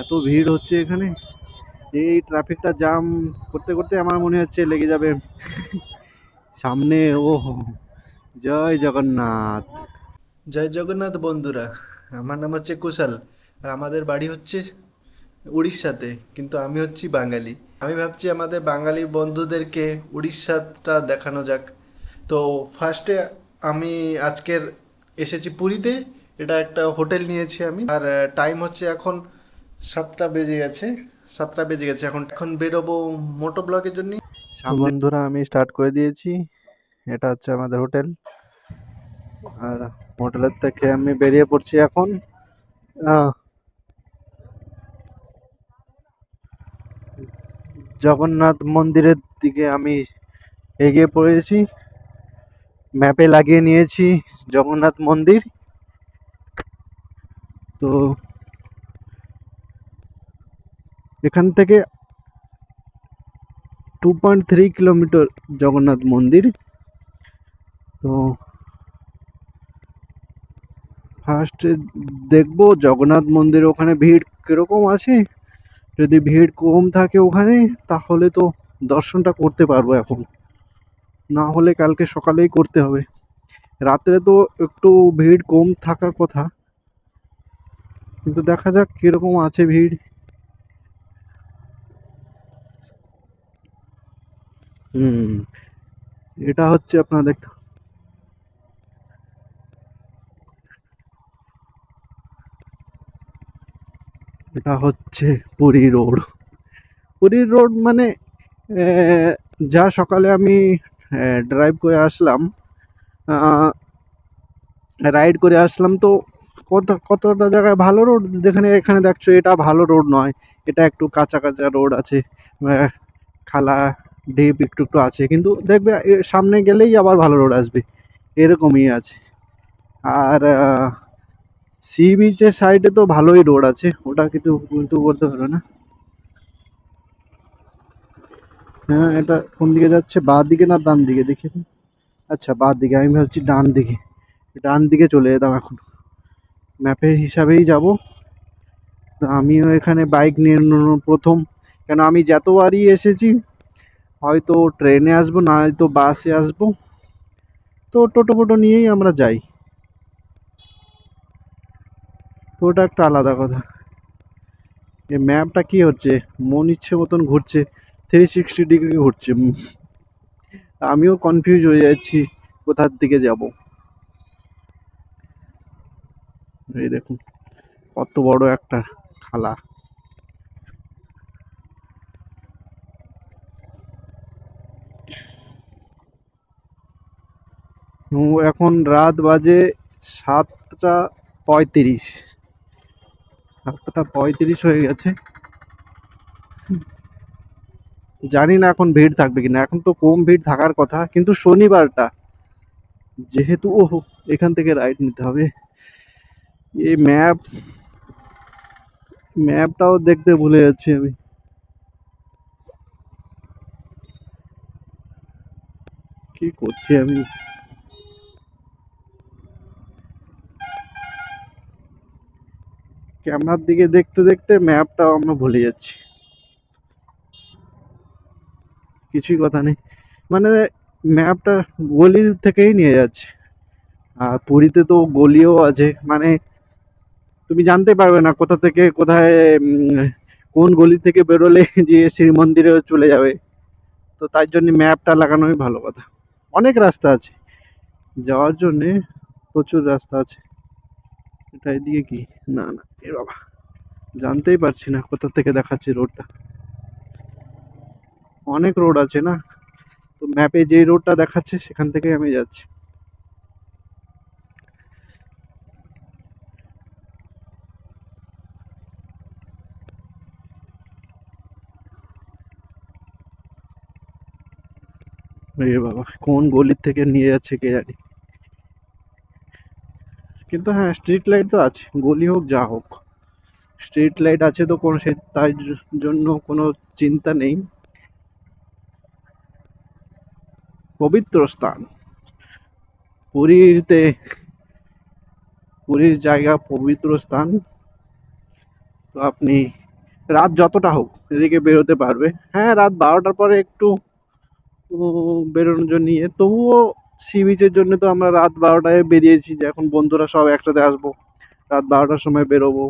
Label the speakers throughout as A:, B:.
A: এত ভিড় হচ্ছে এখানে, এই ট্রাফিকটা জাম করতে করতে আমার মনে হচ্ছে লেগে যাবে সামনে। ও জয় জগন্নাথ। জয় জগন্নাথ বন্ধুরা, আমার নাম হচ্ছে কুশল, আর আমাদের বাড়ি হচ্ছে উড়িষ্যাতে, কিন্তু আমি হচ্ছি বাঙালি। আমি ভাবছি আমাদের বাঙালি বন্ধুদেরকে উড়িষ্যাটা দেখানো যাক। তো ফার্স্টে আমি আজকের এসেছি পুরীতে। এটা একটা হোটেল নিয়েছি আমি, আর টাইম হচ্ছে এখন 7টা বেজে গেছে। 7টা বেজে গেছে, এখন এখন বেরোবো মোটো ব্লগের জন্য। তো বন্ধুরা আমি স্টার্ট করে দিয়েছি, এটা হচ্ছে আমাদের হোটেল, আর হোটেলের থেকে আমি বেরিয়ে পড়ছি এখন। আহ, জগন্নাথ মন্দিরের দিকে আমি এগিয়ে পড়েছি, ম্যাপে লাগিয়ে নিয়েছি জগন্নাথ মন্দির। তো এখান থেকে 2.3 কিলোমিটার জগন্নাথ মন্দির। তো ফার্স্টে দেখবো জগন্নাথ মন্দির ওখানে ভিড় কিরকম আছে। যদি ভিড় কম থাকে ওখানে, তাহলে তো দর্শনটা করতে পারবো এখন, না হলে কালকে সকালেই করতে হবে। রাত্রে তো একটু ভিড় কম থাকার কথা, কিন্তু দেখা যাক কিরকম আছে ভিড়। হুম, এটা হচ্ছে আপনার দেখতে, এটা হচ্ছে পুরী রোড। পুরী রোড মানে আহ, যা সকালে আমি ড্রাইভ করে আসলাম, রাইড করে আসলাম, তো কতটা জায়গায় ভালো রোড, যেখানে এখানে দেখছো এটা ভালো রোড নয়, এটা একটু কাঁচা কাঁচা রোড আছে, আহ, খালা ঢিপ একটু একটু আছে, কিন্তু দেখবে এর সামনে গেলেই আবার ভালো রোড আসবে, এরকমই আছে। আর সি বিচের সাইডে তো ভালোই রোড আছে, ওটা কিন্তু কিন্তু বলতে পারো না। হ্যাঁ, এটা কোন দিকে যাচ্ছে, বাঁ দিকে না ডান দিকে দেখি তো? আচ্ছা, বাঁ দিকে, আমি ভাবছি ডান দিকে। ডান দিকে চলে যেতাম এখন, ম্যাপের হিসাবেই যাব। তো আমিও এখানে বাইক নিয়ে প্রথম, কেন আমি যতবারই এসেছি হয়তো ট্রেনে আসবো, না হয়তো বাসে আসবো, তো টোটো ফোটো নিয়েই আমরা যাই। তো ওটা একটা আলাদা কথা। এই ম্যাপটা কি হচ্ছে, মন ইচ্ছে মতন ঘুরছে, 360 ডিগ্রি ঘুরছে। আমিও কনফিউজ হয়ে যাচ্ছি কোথার দিকে যাব। এই দেখুন কত বড় একটা খালা। এখন রাত বাজে 7টা 35, 7টা 35 হয়ে গেছে। জানি না এখন ভিড় থাকবে কিনা, এখন তো কম ভিড় থাকার কথা, কিন্তু শনিবারটা যেহেতু, ও এখান থেকে রাইট নিতে হবে। এই ম্যাপটাও দেখতে ভুলে যাচ্ছি আমি, কি করছি আমি। ক্যামেরার দিকে দেখতে দেখতে ম্যাপটাও আমরা ভুলে যাচ্ছি, কিছুই কথা নেই। মানে ম্যাপটা গলি থেকেই নিয়ে যাচ্ছে, আর পুরীতে তো গলিও আছে, মানে তুমি জানতে পারবে না কোথা থেকে কোথায়, কোন গলি থেকে বেরোলে যে শ্রীমন্দিরে চলে যাবে। তো তাই জন্য ম্যাপটা লাগানোই ভালো কথা। অনেক রাস্তা আছে যাওয়ার জন্যে, প্রচুর রাস্তা আছে। এটা এদিকে কি, না না, এ বাবা, জানতেই পারছি না কোথা থেকে দেখাচ্ছে রোডটা। অনেক রোড আছে না, তো ম্যাপে যেই রোডটা দেখাচ্ছে সেখান থেকে আমি যাচ্ছি। এ বাবা, কোন গলির থেকে নিয়ে যাচ্ছে কে জানি। কিন্তু হ্যাঁ, স্ট্রিট লাইট তো আছে, গলি হোক যা হোক, স্ট্রিট লাইট আছে তো কোনো সে তার জন্য কোনো চিন্তা নেই। পবিত্র স্থান পুরীতে, পুরীর জায়গা পবিত্র স্থান। তো আপনি রাত যতটা হোক এদিকে বেরোতে পারবে। হ্যাঁ, রাত 12টার পরে একটু বেরোনোর জন্য ইয়ে, তবুও সি বিচের জন্য তো আমরা রাত 12টায় বেরিয়েছি, যে এখন বন্ধুরা সব একসাথে আসবো, রাত 12টার সময় বেরোবো,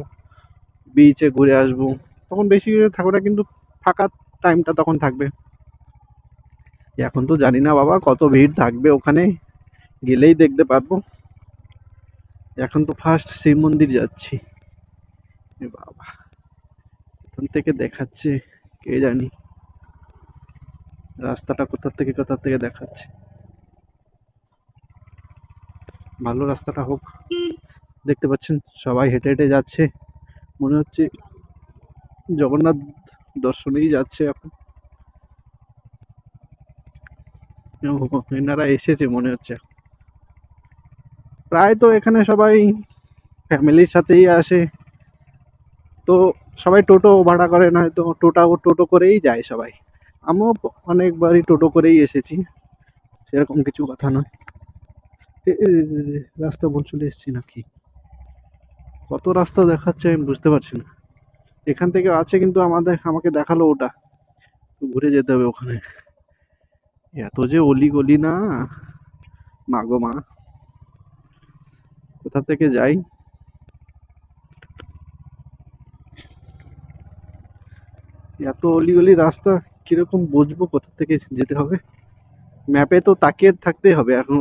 A: বিচে ঘুরে আসবো, তখন বেশি থাকবে না, কিন্তু ফাঁকা টাইমটা তখন থাকবে। এখন তো জানি না বাবা কত ভিড় থাকবে ওখানে, গেলেই দেখতে পারবো। এখন তো ফার্স্ট শিব মন্দির যাচ্ছি। এ বাবা, ওখান থেকে দেখাচ্ছে কে জানি, রাস্তাটা কোথা থেকে দেখাচ্ছে। ভালো রাস্তাটা হোক। দেখতে পাচ্ছেন সবাই হেঁটে হেঁটে যাচ্ছে, মনে হচ্ছে জগন্নাথ দর্শনেই যাচ্ছে এখন। এনারা এসেছে মনে হচ্ছে। প্রায় তো এখানে সবাই ফ্যামিলির সাথেই আসে, তো সবাই টোটো ভাড়া করে, নয়তো টোটো করেই যায় সবাই। আমিও অনেকবারই টোটো করেই এসেছি, সেরকম কিছু কথা নয়। রাস্তা ভুল চলে এসেছি নাকি? কত রাস্তা দেখাচ্ছে আমি বুঝতে পারছি না। এখান থেকে আছে, কিন্তু আমাকে দেখালো ওটা, তো ঘুরে যেতে হবে ওখানে। এত যে অলি গলি না, মা গো মা, কোথা থেকে যাই। এত অলি গলি রাস্তা, কিরকম বুঝবো কোথা থেকে যেতে হবে? ম্যাপে তো তাকিয়ে থাকতেই হবে এখন,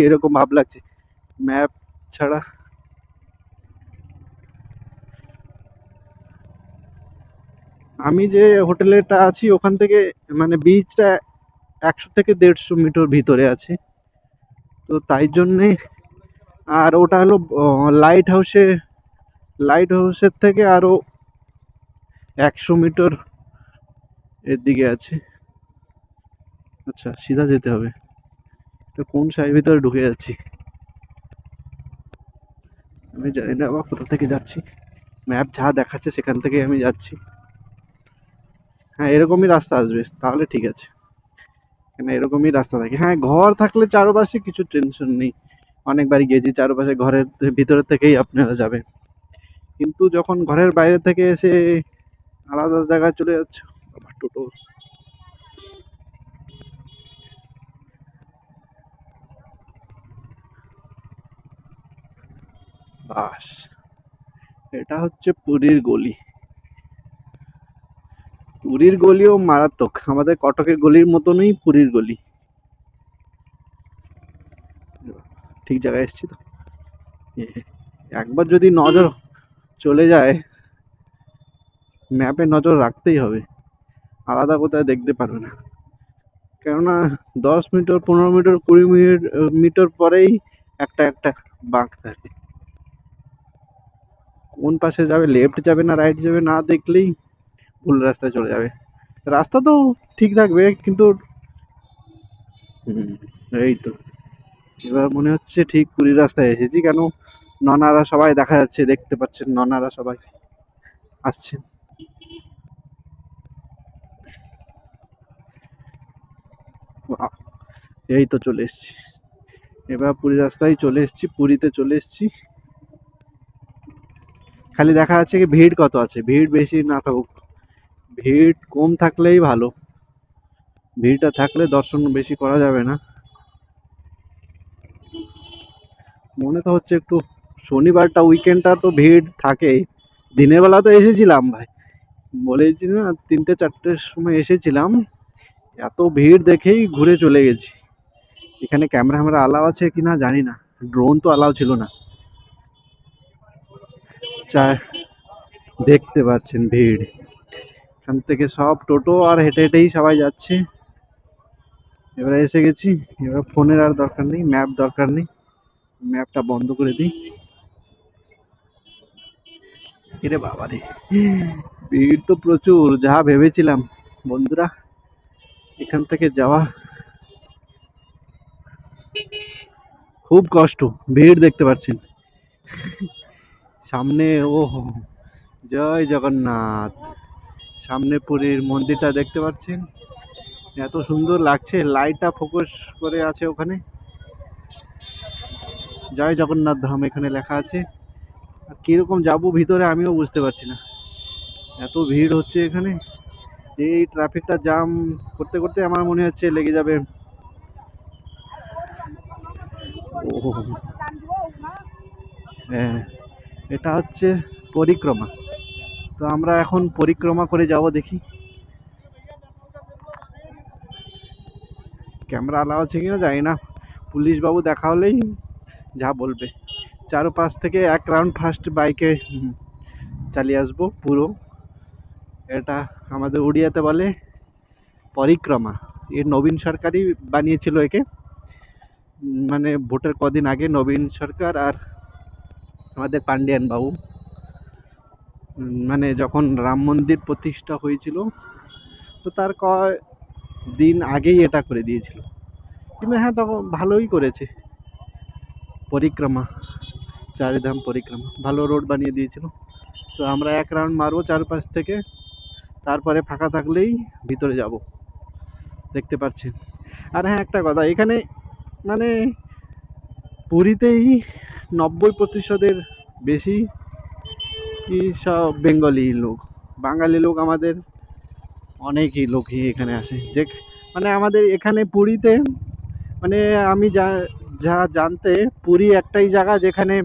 A: এরকম ভাব লাগছে ম্যাপ ছাড়া। আমি যে হোটেলেটা আছি ওখান থেকে, মানে বিচটা 100 থেকে 150 মিটার ভিতরে আছে, তো তাই জন্যে। আর ওটা হলো লাইট হাউসের থেকে আরো 100 মিটার এর দিকে আছে। আচ্ছা, সিধা যেতে হবে। এটা কোন সাইড ভিতরে ঢুকে যাচ্ছি আমি জানি না, আবার কোথা থেকে যাচ্ছি। ম্যাপ যা দেখাচ্ছে সেখান থেকে আমি যাচ্ছি। হ্যাঁ, এরকমই রাস্তা আসবে, তাহলে ঠিক আছে। কেন এরকমই রাস্তা থাকে, হ্যাঁ, ঘর থাকলে চারপাশে কিছু টেনশন নেই। অনেকবারই গেছি, চারপাশে ঘরের ভিতরে থেকেই আপনারা যাবেন। কিন্তু যখন ঘরের বাইরে থেকে এসে আলাদা জায়গায় চলে যাচ্ছে, আবার টোটো। বাস, এটা হচ্ছে পুরীর গলি। পুরীর গলিও মারাত্মক, আমাদের কটকের গলির মতনই পুরীর গলি। ঠিক জায়গায় এসেছি তো। একবার যদি নজর চলে যায়, ম্যাপে নজর রাখতেই হবে, আলাদা কোথায় দেখতে পারবে না। কেননা 10 মিটার, 15 মিটার, 20 মিটার পরেই একটা একটা বাঁক থাকে। কোন পাশে যাবে, লেফট যাবে না রাইট যাবে, না দেখলেই ভুল রাস্তায় চলে যাবে। রাস্তা তো ঠিক থাকবে, কিন্তু হুম, এই তো এবার মনে হচ্ছে ঠিক পুরী রাস্তায় এসেছি। কেন, ননারা সবাই দেখা যাচ্ছে, দেখতে পাচ্ছেন ননারা সবাই আসছে। বাহ, এই তো চলে এসেছি, এবার পুরী রাস্তায় চলে এসেছি, পুরীতে চলে এসেছি। খালি দেখা যাচ্ছে কি ভিড় কত আছে, ভিড় বেশি না থাকুক, ভিড় কম থাকলেই ভালো। ভিড়টা থাকলে দর্শন বেশি করা যাবে না। মনে তো হচ্ছে একটু, শনিবারটা উইকেন্ডটা তো ভিড় থাকেই। দিনের বেলা তো এসেছিলাম ভাই, বলেছি না 3টে 4টের সময় এসেছিলাম, এত ভিড় দেখেই ঘুরে চলে গেছি। এখানে ক্যামেরা ফ্যামেরা অ্যালাউ আছে কিনা জানি না, ড্রোন তো অ্যালাউ ছিল না। চা দেখতে পাচ্ছেন ভিড়, এখান থেকে সব টোটো আর হেঁটে হেঁটেই সবাই যাচ্ছে। এবারে এসে গেছি, এবার ফোনের আর দরকার নেই, ম্যাপ দরকার নেই, ম্যাপটা বন্ধ করে দিই। এরে বাবারে, ভিড় তো প্রচুর, যা ভেবেছিলাম বন্ধুরা এখান থেকে যাওয়া খুব কষ্ট। ভিড় দেখতে পাচ্ছেন সামনে, ও জয় জগন্নাথ। সামনে পুরীর মন্দিরটা দেখতে পাচ্ছেন, এত সুন্দর লাগছে, লাইটটা ফোকাস করে আছে ওখানে, জয় জগন্নাথ ধাম এখানে লেখা আছে। আর কিরকম যাবো ভিতরে আমিও বুঝতে পারছি না। এত ভিড় হচ্ছে এখানে, এই ট্রাফিকটা জাম করতে করতে আমার মনে হচ্ছে লেগে যাবে। ও হ্যাঁ, এটা হচ্ছে পরিক্রমা। তো আমরা এখন পরিক্রমা করে যাব, দেখি ক্যামেরা অ্যালাউ আছে কিনা জানি না। পুলিশ বাবু দেখা হলেই যা বলবে। চারপাশ থেকে এক রাউন্ড ফার্স্ট বাইকে চালিয়ে আসবো পুরো। এটা আমাদের উড়িয়াতে বলে পরিক্রমা। এ নবীন সরকারই বানিয়েছিল একে। মানে ভোটের কদিন আগে নবীন সরকার আর আমাদের পান্ডিয়ান বাবু, মানে যখন রাম মন্দির প্রতিষ্ঠা হয়েছিল, তো তার কয় দিন আগেই এটা করে দিয়েছিল। কিন্তু হ্যাঁ, তখন ভালোই করেছে। পরিক্রমা, চারিধাম পরিক্রমা ভালো রোড বানিয়ে দিয়েছিল। তো আমরা এক রাউন্ড মারবো চারপাশ থেকে, তারপরে ফাঁকা থাকলেই ভিতরে যাব, দেখতে পাচ্ছেন। আর হ্যাঁ, একটা কথা এখানে, মানে পুরীতেই 90%-এর বেশি কি সব বেঙ্গলি লোক। বাঙালি লোক আমাদের অনেকই লোকই এখানে আসে, যে মানে আমাদের এখানে পুরীতে, মানে আমি যা যা জানতে, পুরী একটাই জায়গা যেখানে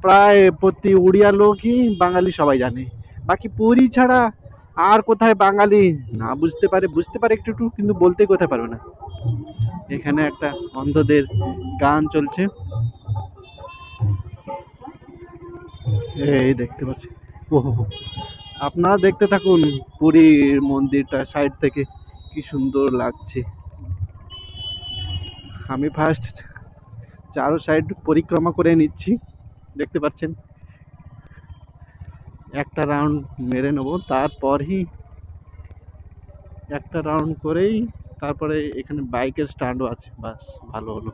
A: প্রায় প্রতি উড়িয়া লোকই বাঙালি সবাই জানে। বাকি পুরী ছাড়া আর কোথায় বাঙালি না বুঝতে পারে, বুঝতে পারে একটু একটু, কিন্তু বলতে কোথায় পারবে না। এখানে একটা অন্ধদের গান চলছে, এই দেখতে পাচ্ছি। ওহো, আপনারা দেখতে থাকুন পুরীর মন্দিরটা সাইড থেকে, কি সুন্দর লাগছে। আমি ফার্স্ট চারো সাইড পরিক্রমা করে নিচ্ছি, দেখতে পাচ্ছেন। একটা রাউন্ড মেরে নেবো, তারপরই একটা রাউন্ড করেই তারপরে এখানে বাইকের স্ট্যান্ডও আছে, বাস ভালো হলো,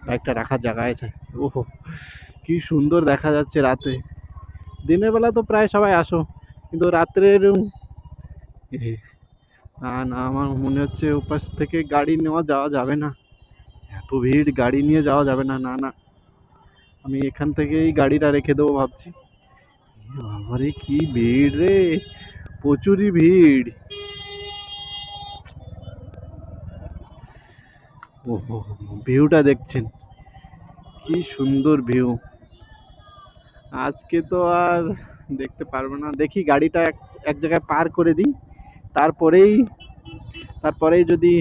A: বাইকটা রাখার জায়গা আছে। ওহো, কি সুন্দর দেখা যাচ্ছে রাতে। দিনের বেলা তো প্রায় সবাই আসো, কিন্তু রাত্রের না না, আমার মনে হচ্ছে ওপাশ থেকে গাড়ি নেওয়া যাওয়া যাবে না। এত ভিড়, গাড়ি নিয়ে যাওয়া যাবে না, না না। আমি এখান থেকেই গাড়িটা রেখে দেবো ভাবছি। বাবারে কি ভিড় রে, প্রচুরই ভিড়। ওহো, ভিউটা দেখছেন, কি সুন্দর ভিউ। আজকে তো আর দেখতে পারবো না, দেখি গাড়িটা এক এক জায়গায় পার করে দিই, তারপরেই তারপরেই যদি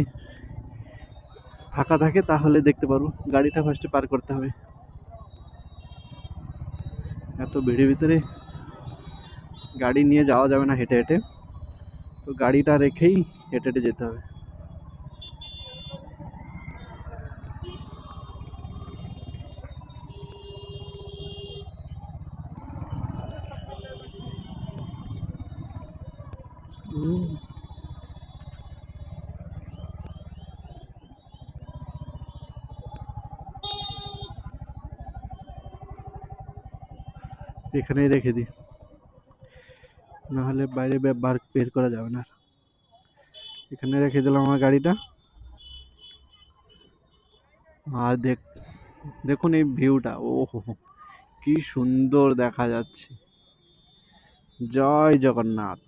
A: ফাঁকা থাকে তাহলে দেখতে পারবো। গাড়িটা ফার্স্টে পার করতে হবে, এত ভিড়ের ভিতরে গাড়ি নিয়ে যাওয়া যাবে না হেঁটে হেঁটে। তো গাড়িটা রেখেই হেঁটে হেঁটে যেতে হবে। উম, এখানেই রেখে দিই, নাহলে বাইরে বার বের করা যাবে না। এখানে রেখে দিলাম আমার গাড়িটা। আর দেখুন এই ভিউটা, ও হো হো, কি সুন্দর দেখা যাচ্ছে। জয় জগন্নাথ।